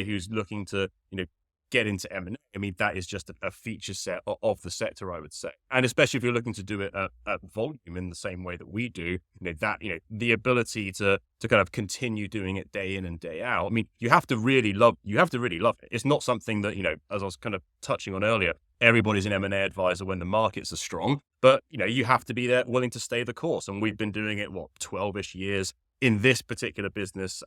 who's looking to, get into M&A, I mean, that is just a feature set of the sector, I would say. And especially if you're looking to do it at volume in the same way that we do, the ability to kind of continue doing it day in and day out. I mean, you have to really love it. It's not something that, as I was kind of touching on earlier, everybody's an M&A advisor when the markets are strong, but, you have to be there willing to stay the course. And we've been doing it, 12-ish years in this particular business,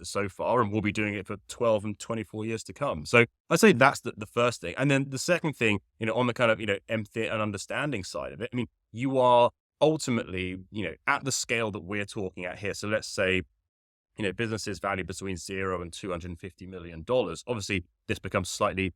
so far, and we'll be doing it for 12 and 24 years to come. So I'd say that's the first thing. And then the second thing, on the kind of, empathy and understanding side of it, I mean, you are ultimately, at the scale that we're talking at here. So let's say, businesses valued between $0 and $250 million. Obviously, this becomes slightly,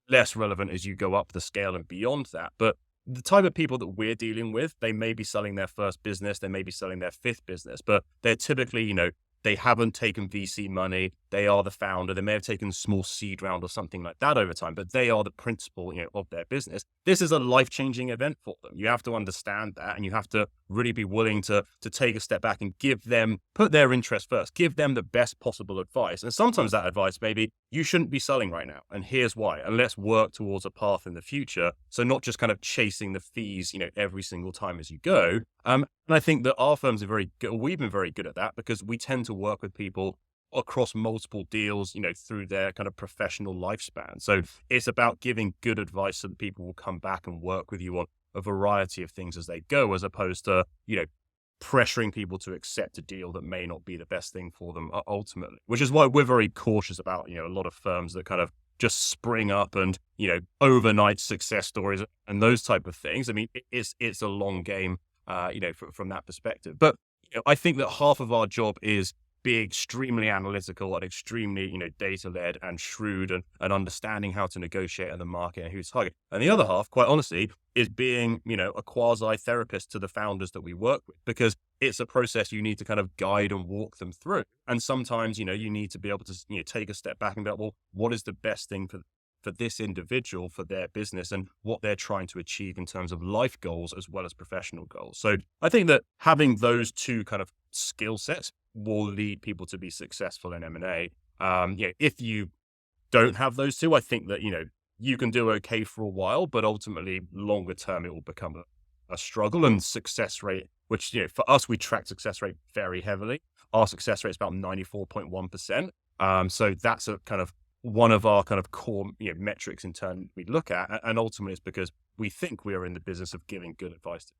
less relevant as you go up the scale and beyond that. But the type of people that we're dealing with, they may be selling their first business, they may be selling their fifth business, but they're typically, they haven't taken VC money. They are the founder. They may have taken a small seed round or something like that over time, but they are the principal, of their business. This is a life-changing event for them. You have to understand that, and you have to really be willing to take a step back and put their interest first, give them the best possible advice. And sometimes that advice may be, you shouldn't be selling right now, and here's why, and let's work towards a path in the future. So not just kind of chasing the fees, every single time as you go. And I think that our firms are very good. We've been very good at that because we tend to work with people across multiple deals, through their kind of professional lifespan. So it's about giving good advice so that people will come back and work with you on a variety of things as they go, as opposed to, pressuring people to accept a deal that may not be the best thing for them ultimately, which is why we're very cautious about, a lot of firms that kind of just spring up and, overnight success stories and those type of things. I mean, it's a long game, from that perspective. But I think that half of our job is being extremely analytical and extremely, data-led and shrewd and understanding how to negotiate in the market and who's target. And the other half, quite honestly, is being, a quasi-therapist to the founders that we work with, because it's a process you need to kind of guide and walk them through. And sometimes, you need to be able to, take a step back and be like, well, what is the best thing for this individual, for their business, and what they're trying to achieve in terms of life goals as well as professional goals. So I think that having those two kind of skill sets will lead people to be successful in M&A. If you don't have those two, I think that, you can do okay for a while, but ultimately longer term, it will become a struggle. And success rate, which, for us, we track success rate very heavily. Our success rate is about 94.1%. So that's a kind of one of our kind of core metrics in turn we look at. And ultimately it's because we think we are in the business of giving good advice to